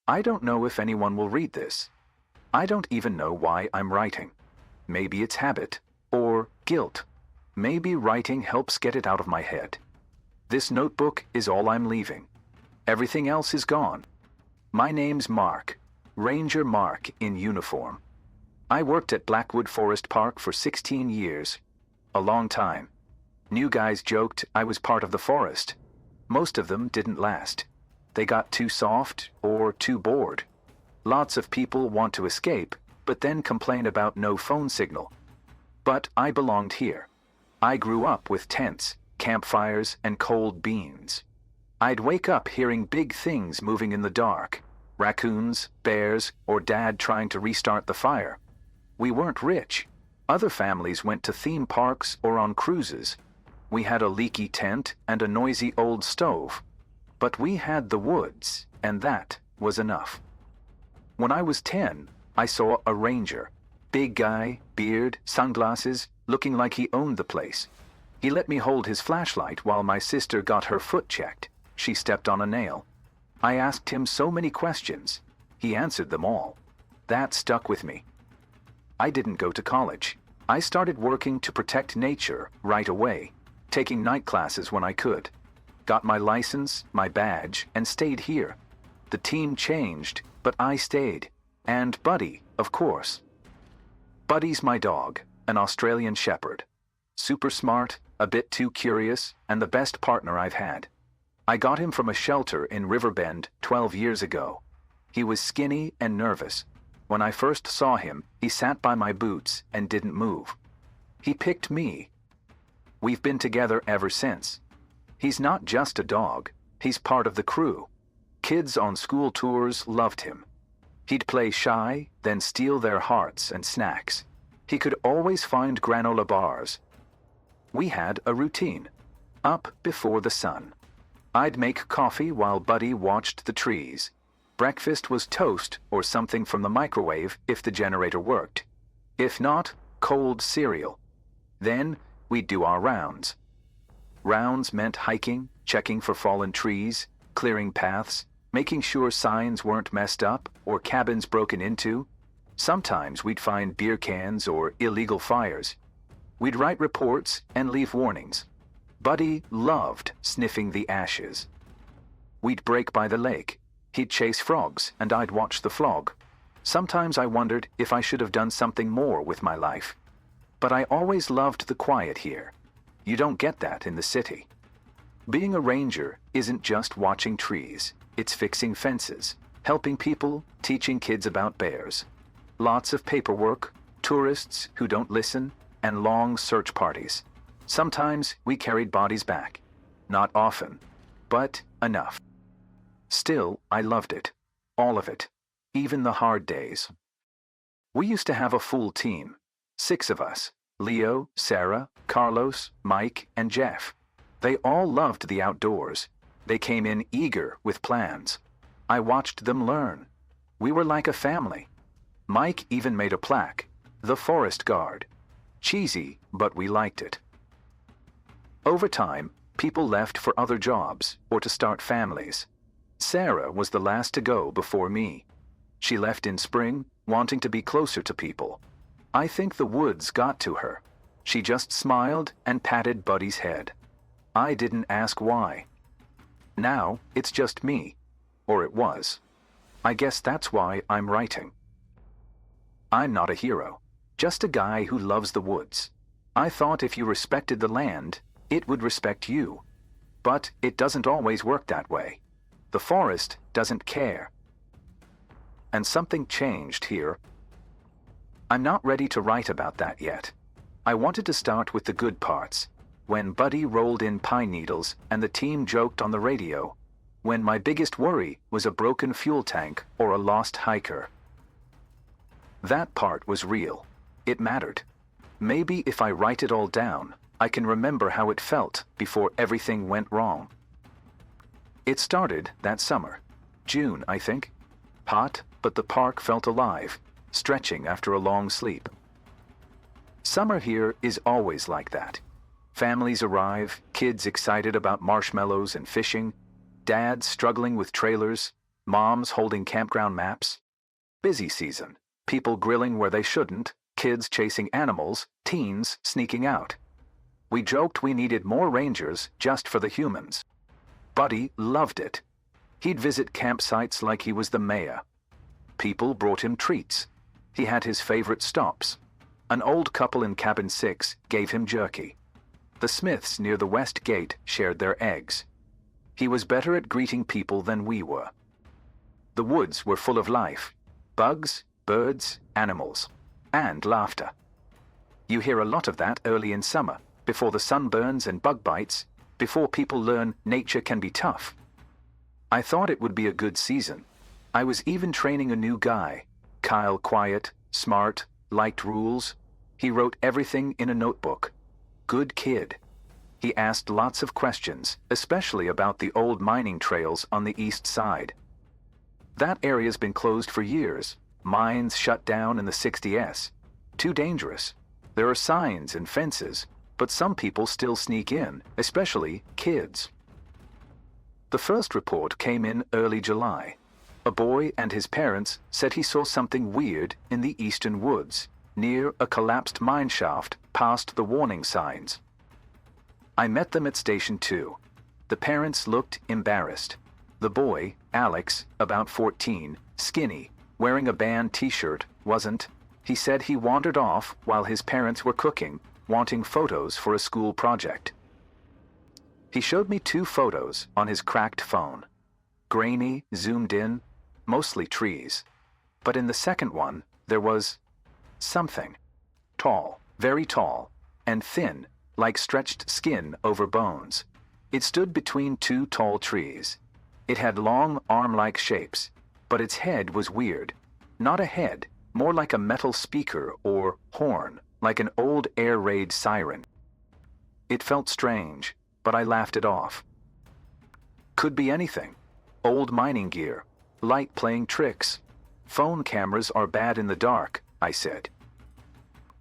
I don't know if anyone will read this. I don't even know why I'm writing. Maybe it's habit, or guilt. Maybe writing helps get it out of my head. This notebook is all I'm leaving. Everything else is gone. My name's Mark, Ranger Mark in uniform. I worked at Blackwood Forest Park for 16 years. A long time. New guys joked I was part of the forest. Most of them didn't last. They got too soft or too bored. Lots of people want to escape, but then complain about no phone signal. But I belonged here. I grew up with tents, campfires, and cold beans. I'd wake up hearing big things moving in the dark. Raccoons, bears, or Dad trying to restart the fire. We weren't rich. Other families went to theme parks or on cruises. We had a leaky tent and a noisy old stove. But we had the woods, and that was enough. When I was 10, I saw a ranger. Big guy, beard, sunglasses, looking like he owned the place. He let me hold his flashlight while my sister got her foot checked. She stepped on a nail. I asked him so many questions. He answered them all. That stuck with me. I didn't go to college. I started working to protect nature right away, taking night classes when I could. Got my license, my badge, and stayed here. The team changed, but I stayed. And Buddy, of course. Buddy's my dog, an Australian shepherd. Super smart, a bit too curious, and the best partner I've had. I got him from a shelter in Riverbend 12 years ago. He was skinny and nervous. When I first saw him, he sat by my boots and didn't move. He picked me. We've been together ever since. He's not just a dog, he's part of the crew. Kids on school tours loved him. He'd play shy, then steal their hearts and snacks. He could always find granola bars. We had a routine. Up before the sun. I'd make coffee while Buddy watched the trees. Breakfast was toast or something from the microwave if the generator worked. If not, cold cereal. Then we'd do our rounds. Rounds meant hiking, checking for fallen trees, clearing paths, making sure signs weren't messed up or cabins broken into. Sometimes we'd find beer cans or illegal fires. We'd write reports and leave warnings. Buddy loved sniffing the ashes. We'd break by the lake. He'd chase frogs and I'd watch the flog. Sometimes I wondered if I should have done something more with my life. But I always loved the quiet here. You don't get that in the city. Being a ranger isn't just watching trees. It's fixing fences, helping people, teaching kids about bears. Lots of paperwork, tourists who don't listen, and long search parties. Sometimes we carried bodies back. Not often, but enough. Still, I loved it. All of it. Even the hard days. We used to have a full team. 6 of us. Leo, Sarah, Carlos, Mike, and Jeff. They all loved the outdoors. They came in eager with plans. I watched them learn. We were like a family. Mike even made a plaque, "The Forest Guard." Cheesy, but we liked it. Over time, people left for other jobs or to start families. Sarah was the last to go before me. She left in spring, wanting to be closer to people. I think the woods got to her. She just smiled and patted Buddy's head. I didn't ask why. Now, it's just me. Or it was. I guess that's why I'm writing. I'm not a hero. Just a guy who loves the woods. I thought if you respected the land, it would respect you. But it doesn't always work that way. The forest doesn't care. And something changed here. I'm not ready to write about that yet. I wanted to start with the good parts. When Buddy rolled in pine needles and the team joked on the radio. When my biggest worry was a broken fuel tank or a lost hiker. That part was real. It mattered. Maybe if I write it all down, I can remember how it felt before everything went wrong. It started that summer. June, I think. Hot, but the park felt alive, stretching after a long sleep. Summer here is always like that. Families arrive, kids excited about marshmallows and fishing, dads struggling with trailers, moms holding campground maps. Busy season, people grilling where they shouldn't, kids chasing animals, teens sneaking out. We joked we needed more rangers just for the humans. Buddy loved it. He'd visit campsites like he was the mayor. People brought him treats. He had his favorite stops. An old couple in cabin 6 gave him jerky. The Smiths near the west gate shared their eggs. He was better at greeting people than we were. The woods were full of life. Bugs, birds, animals, and laughter. You hear a lot of that early in summer, before the sun burns and bug bites, before people learn nature can be tough. I thought it would be a good season. I was even training a new guy. Kyle, quiet, smart, liked rules. He wrote everything in a notebook. Good kid. He asked lots of questions, especially about the old mining trails on the east side. That area's been closed for years. Mines shut down in the 60s. Too dangerous. There are signs and fences, but some people still sneak in, especially kids. The first report came in early July. A boy and his parents said he saw something weird in the eastern woods, near a collapsed mine shaft past the warning signs. I met them at Station 2. The parents looked embarrassed. The boy, Alex, about 14, skinny, wearing a band t-shirt, wasn't. He said he wandered off while his parents were cooking, wanting photos for a school project. He showed me 2 photos on his cracked phone. Grainy, zoomed in, mostly trees. But in the second one, there was something. Tall, very tall, and thin, like stretched skin over bones. It stood between 2 tall trees. It had long, arm-like shapes, but its head was weird. Not a head, more like a metal speaker or horn, like an old air raid siren. It felt strange, but I laughed it off. Could be anything. Old mining gear, light playing tricks. Phone cameras are bad in the dark, I said.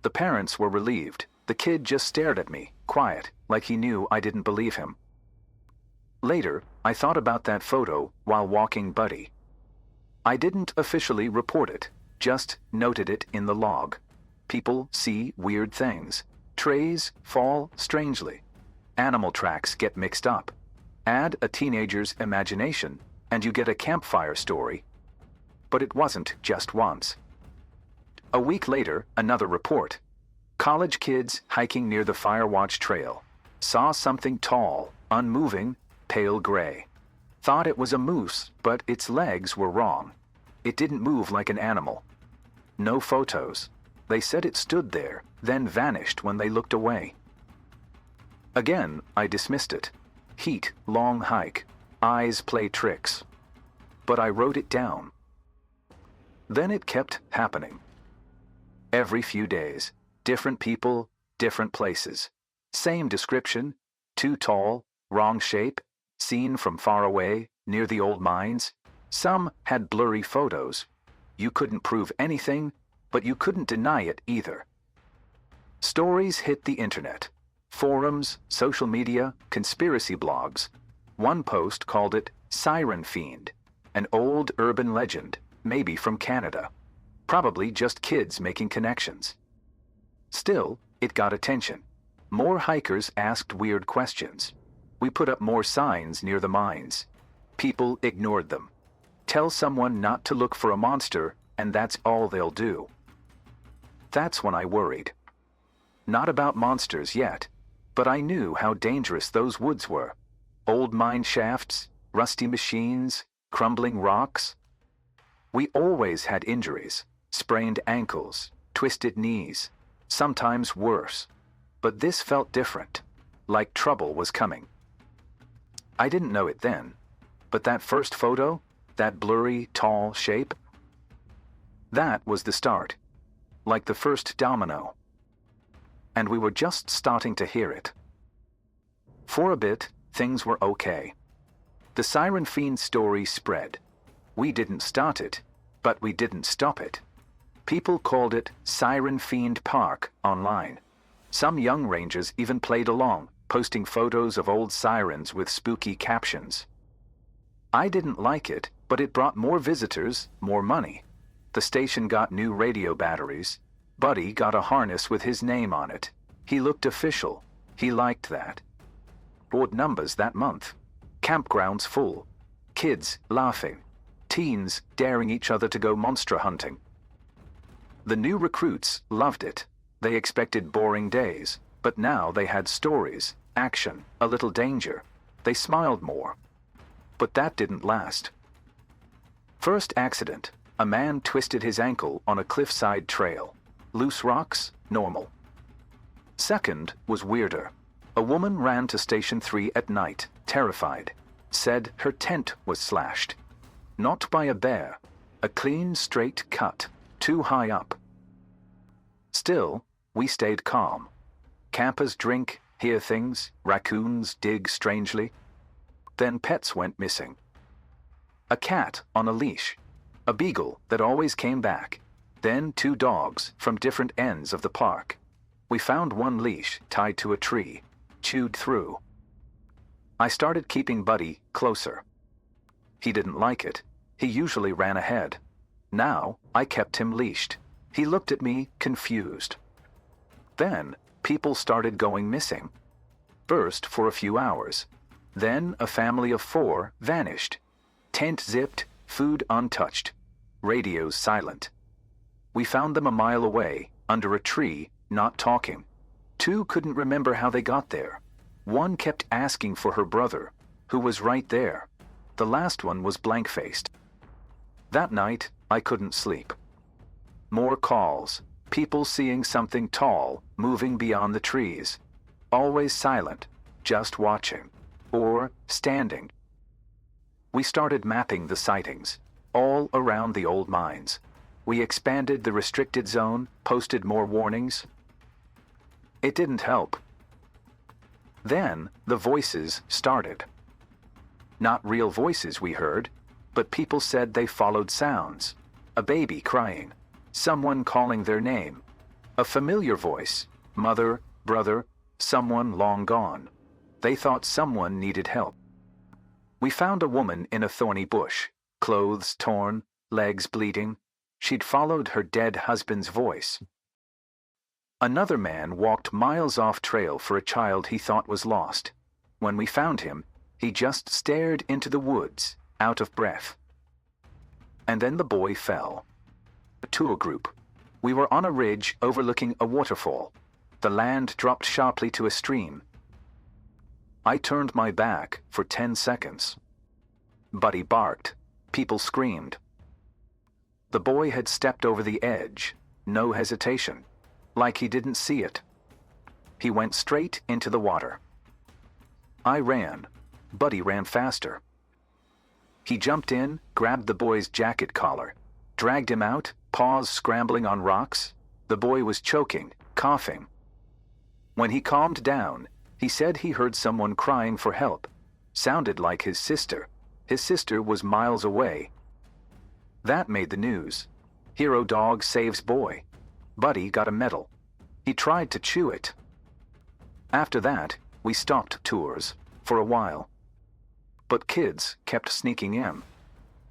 The parents were relieved. The kid just stared at me, quiet, like he knew I didn't believe him. Later, I thought about that photo while walking Buddy. I didn't officially report it, just noted it in the log. People see weird things. Trays fall strangely. Animal tracks get mixed up. Add a teenager's imagination, and you get a campfire story. But it wasn't just once. A week later, another report. College kids hiking near the Firewatch Trail. Saw something tall, unmoving, pale gray. Thought it was a moose, but its legs were wrong. It didn't move like an animal. No photos. They said it stood there, then vanished when they looked away. Again, I dismissed it. Heat, long hike. Eyes play tricks. But I wrote it down. Then it kept happening. Every few days, different people, different places. Same description, too tall, wrong shape, seen from far away, near the old mines. Some had blurry photos. You couldn't prove anything, but you couldn't deny it either. Stories hit the internet. Forums, social media, conspiracy blogs. One post called it Siren Fiend, an old urban legend, maybe from Canada. Probably just kids making connections. Still, it got attention. More hikers asked weird questions. We put up more signs near the mines. People ignored them. Tell someone not to look for a monster, and that's all they'll do. That's when I worried. Not about monsters yet, but I knew how dangerous those woods were. Old mine shafts, rusty machines, crumbling rocks. We always had injuries, sprained ankles, twisted knees, sometimes worse. But this felt different, like trouble was coming. I didn't know it then, but that first photo, that blurry, tall shape, that was the start, like the first domino. And we were just starting to hear it. For a bit, things were okay. The Siren Fiend story spread. We didn't start it, but we didn't stop it. People called it Siren Fiend Park online. Some young rangers even played along, posting photos of old sirens with spooky captions. I didn't like it, But it brought more visitors, more money. The station got new radio batteries. Buddy got a harness with his name on it. He looked official. He liked that. Odd numbers that month. Campgrounds full. Kids laughing. Teens daring each other to go monster hunting. The new recruits loved it. They expected boring days, but now they had stories, action, a little danger. They smiled more. But that didn't last. First accident. A man twisted his ankle on a cliffside trail. Loose rocks, normal. Second was weirder. A woman ran to Station 3 at night, terrified. Said her tent was slashed. Not by a bear. A clean, straight cut, too high up. Still, we stayed calm. Campers drink, hear things, raccoons dig strangely. Then pets went missing. A cat on a leash. A beagle that always came back. Then 2 dogs from different ends of the park. We found one leash tied to a tree, chewed through. I started keeping Buddy closer. He didn't like it. He usually ran ahead. Now, I kept him leashed. He looked at me, confused. Then, people started going missing. First for a few hours. Then, a family of 4 vanished. Tent zipped, food untouched. Radios silent. We found them a mile away, under a tree, not talking. 2 couldn't remember how they got there. 1 kept asking for her brother, who was right there. The last one was blank-faced. That night, I couldn't sleep. More calls, people seeing something tall, moving beyond the trees. Always silent, just watching. Or standing. We started mapping the sightings, all around the old mines. We expanded the restricted zone, posted more warnings. It didn't help. Then, the voices started. Not real voices we heard, but people said they followed sounds. A baby crying, someone calling their name. A familiar voice, mother, brother, someone long gone. They thought someone needed help. We found a woman in a thorny bush, clothes torn, legs bleeding. She'd followed her dead husband's voice. Another man walked miles off trail for a child he thought was lost. When we found him, he just stared into the woods, out of breath. And then the boy fell. A tour group. We were on a ridge overlooking a waterfall. The land dropped sharply to a stream. I turned my back for 10 seconds. Buddy barked. People screamed. The boy had stepped over the edge, no hesitation, like he didn't see it. He went straight into the water. I ran. Buddy ran faster. He jumped in, grabbed the boy's jacket collar, dragged him out, paws scrambling on rocks. The boy was choking, coughing. When he calmed down, he said he heard someone crying for help. Sounded like his sister. His sister was miles away. That made the news. Hero dog saves boy. Buddy got a medal. He tried to chew it. After that, we stopped tours, for a while. But kids kept sneaking in.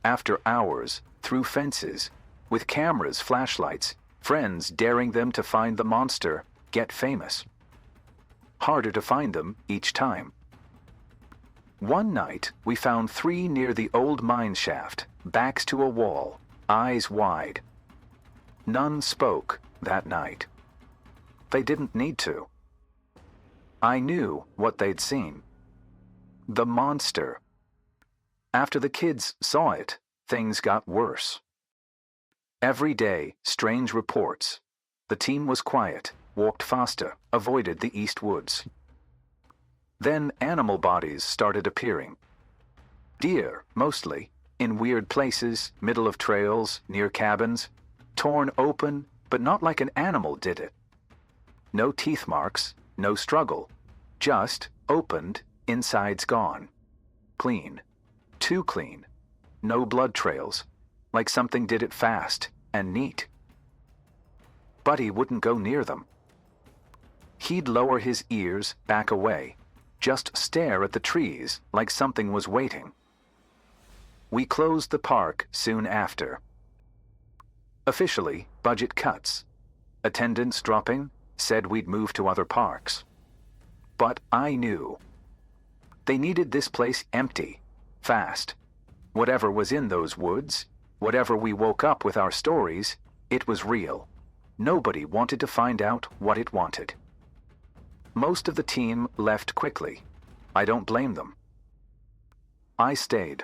After hours, through fences, with cameras, flashlights, friends daring them to find the monster, get famous. Harder to find them each time. One night, we found 3 near the old mine shaft, backs to a wall, eyes wide. None spoke that night. They didn't need to. I knew what they'd seen. The monster. After the kids saw it, things got worse. Every day, strange reports. The team was quiet, walked faster, avoided the east woods. Then animal bodies started appearing. Deer, mostly, in weird places, middle of trails, near cabins, torn open, but not like an animal did it. No teeth marks, no struggle, just opened, insides gone. Clean. Too clean. No blood trails, like something did it fast and neat. Buddy wouldn't go near them. He'd lower his ears, back away, just stare at the trees like something was waiting. We closed the park soon after. Officially, budget cuts. Attendance dropping, said we'd move to other parks. But I knew. They needed this place empty, fast. Whatever was in those woods, whatever we woke up with our stories, it was real. Nobody wanted to find out what it wanted. Most of the team left quickly. I don't blame them. I stayed.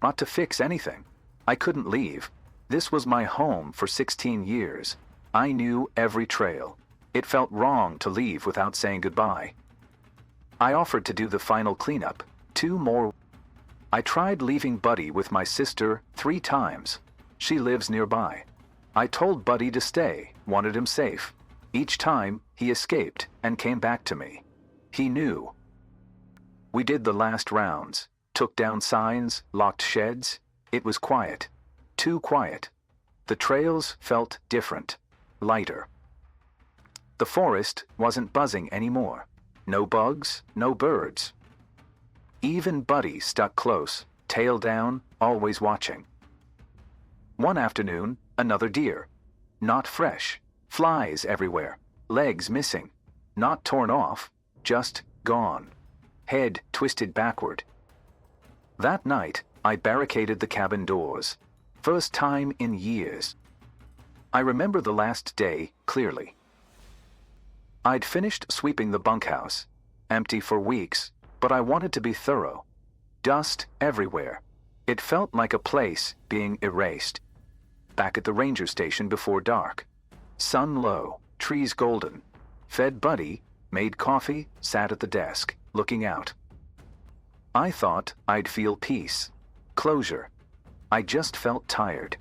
Not to fix anything. I couldn't leave. This was my home for 16 years. I knew every trail. It felt wrong to leave without saying goodbye. I offered to do the final cleanup, 2 more. I tried leaving Buddy with my sister 3 times. She lives nearby. I told Buddy to stay, wanted him safe. Each time, he escaped and came back to me. He knew. We did the last rounds, took down signs, locked sheds. It was quiet. Too quiet. The trails felt different, lighter. The forest wasn't buzzing anymore. No bugs, no birds. Even Buddy stuck close, tail down, always watching. One afternoon, another deer. Not fresh. Flies everywhere. Legs missing. Not torn off, just gone. Head twisted backward. That night, I barricaded the cabin doors. First time in years. I remember the last day clearly. I'd finished sweeping the bunkhouse, empty for weeks, but I wanted to be thorough. Dust everywhere. It felt like a place being erased. Back at the ranger station before dark. Sun low, trees golden. Fed Buddy, made coffee, sat at the desk, looking out. I thought I'd feel peace, closure. I just felt tired.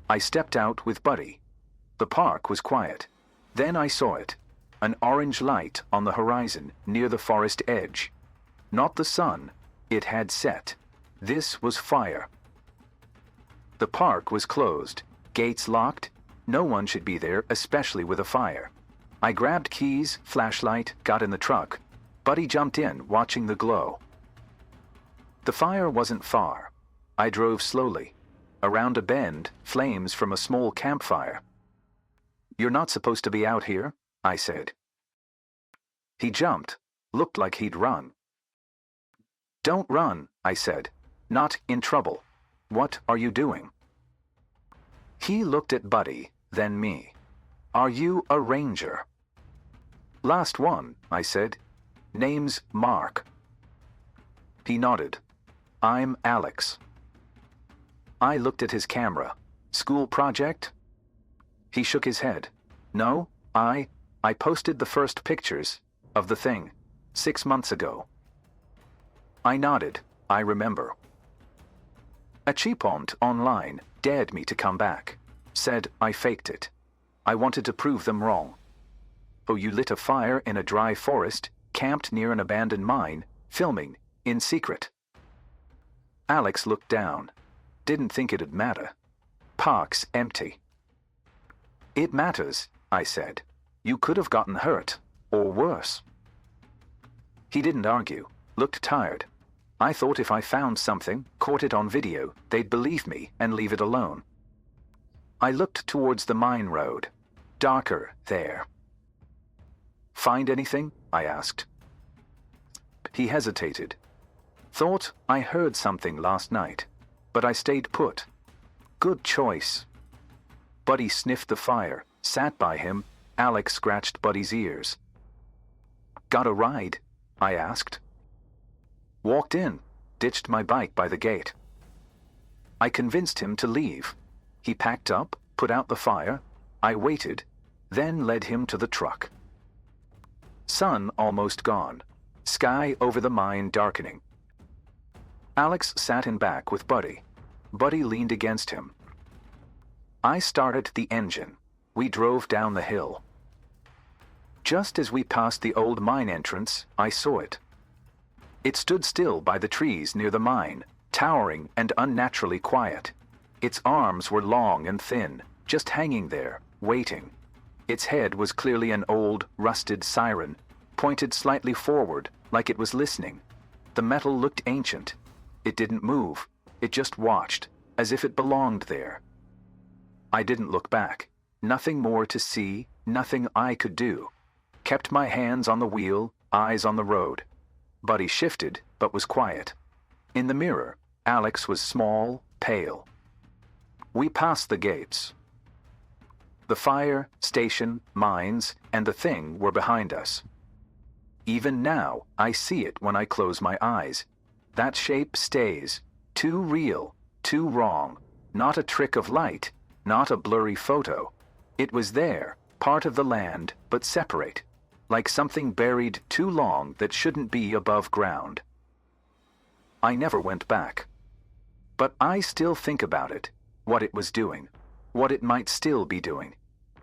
I stepped out with Buddy. The park was quiet. Then I saw it. An orange light on the horizon near the forest edge. Not the sun. It had set. This was fire. The park was closed. Gates locked. No one should be there, especially with a fire. I grabbed keys, flashlight, got in the truck. Buddy jumped in, watching the glow. The fire wasn't far. I drove slowly. Around a bend, flames from a small campfire. "You're not supposed to be out here," I said. He jumped, looked like he'd run. "Don't run," I said. "Not in trouble. What are you doing?" He looked at Buddy, then me. "Are you a ranger?" "Last one," I said. "Name's Mark." He nodded. "I'm Alex." I looked at his camera. "School project?" He shook his head. "No, I posted the first pictures of the thing 6 months ago." I nodded. I remember. A cheapont online dared me to come back. Said I faked it. I wanted to prove them wrong. "Oh, you lit a fire in a dry forest, camped near an abandoned mine, filming, in secret." Alex looked down. Didn't think it'd matter. Park's empty. "It matters," I said. "You could have gotten hurt, or worse." He didn't argue, looked tired. I thought if I found something, caught it on video, they'd believe me and leave it alone. I looked towards the mine road. Darker there. "Find anything?" I asked. He hesitated. "Thought I heard something last night, but I stayed put." "Good choice." Buddy sniffed the fire, sat by him. Alex scratched Buddy's ears. "Got a ride?" I asked. Walked in, ditched my bike by the gate. I convinced him to leave. He packed up, put out the fire. I waited, then led him to the truck. Sun almost gone. Sky over the mine darkening. Alex sat in back with Buddy. Buddy leaned against him. I started the engine. We drove down the hill. Just as we passed the old mine entrance, I saw it. It stood still by the trees near the mine, towering and unnaturally quiet. Its arms were long and thin, just hanging there, waiting. Its head was clearly an old, rusted siren, pointed slightly forward, like it was listening. The metal looked ancient. It didn't move. It just watched, as if it belonged there. I didn't look back. Nothing more to see, nothing I could do. Kept my hands on the wheel, eyes on the road. Buddy shifted, but was quiet. In the mirror, Alex was small, pale. We passed the gates. The fire, station, mines, and the thing were behind us. Even now, I see it when I close my eyes. That shape stays. Too real, too wrong. Not a trick of light, not a blurry photo. It was there, part of the land, but separate. Like something buried too long that shouldn't be above ground. I never went back. But I still think about it, what it was doing, what it might still be doing.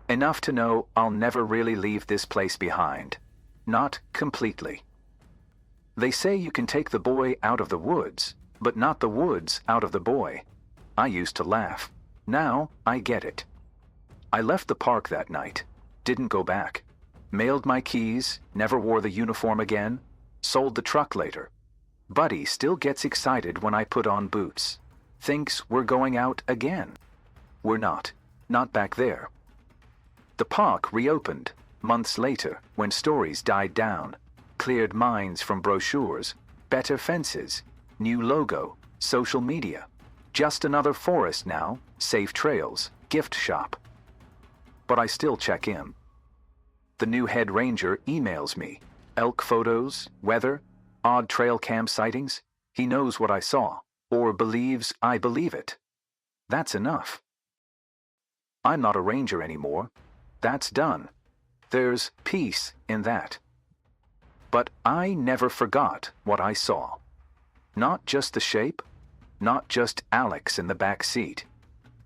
Enough to know I'll never really leave this place behind. Not completely. They say you can take the boy out of the woods, but not the woods out of the boy. I used to laugh. Now I get it. I left the park that night, didn't go back. Mailed my keys, never wore the uniform again, sold the truck later. Buddy still gets excited when I put on boots. Thinks we're going out again. We're not. Not back there. The park reopened, months later, when stories died down. Cleared minds from brochures, better fences, new logo, social media. Just another forest now, safe trails, gift shop. But I still check in. The new head ranger emails me. Elk photos, weather, odd trail cam sightings. He knows what I saw, or believes I believe it. That's enough. I'm not a ranger anymore. That's done. There's peace in that. But I never forgot what I saw. Not just the shape, not just Alex in the back seat.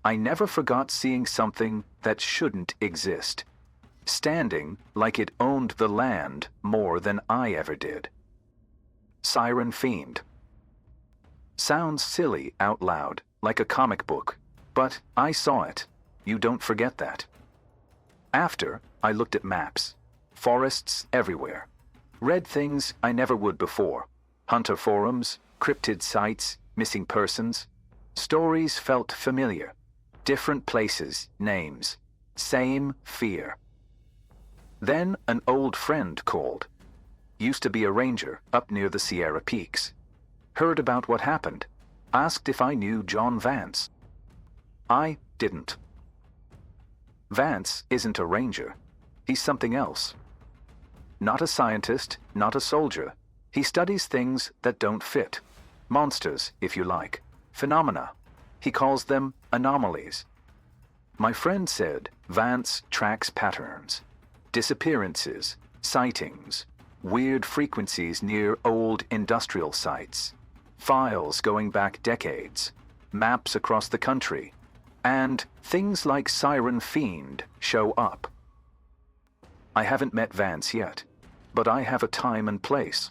I never forgot seeing something that shouldn't exist. Standing like it owned the land more than I ever did. Siren Fiend. Sounds silly out loud, like a comic book, but I saw it. You don't forget that. After, I looked at maps. Forests everywhere. Read things I never would before. Hunter forums, cryptid sites, missing persons. Stories felt familiar. Different places, names. Same fear. Then an old friend called. Used to be a ranger up near the Sierra Peaks. Heard about what happened. Asked if I knew John Vance. I didn't. Vance isn't a ranger. He's something else. Not a scientist, not a soldier. He studies things that don't fit. Monsters, if you like. Phenomena. He calls them anomalies. My friend said Vance tracks patterns. Disappearances, sightings, weird frequencies near old industrial sites, files going back decades, maps across the country, and things like Siren Fiend show up. I haven't met Vance yet, but I have a time and place.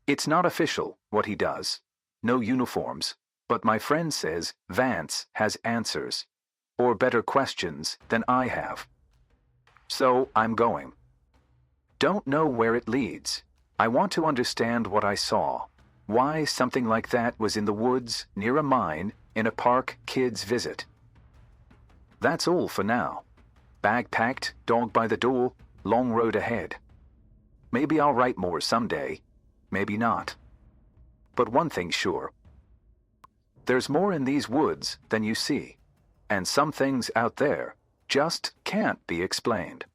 It's not official, what he does. No uniforms, but my friend says Vance has answers, or better questions than I have. So I'm going. Don't know where it leads. I want to understand what I saw. Why something like that was in the woods, near a mine, in a park kids visit. That's all for now. Bag packed, dog by the door, long road ahead. Maybe I'll write more someday. Maybe not. But one thing's sure. There's more in these woods than you see. And some things out there just can't be explained.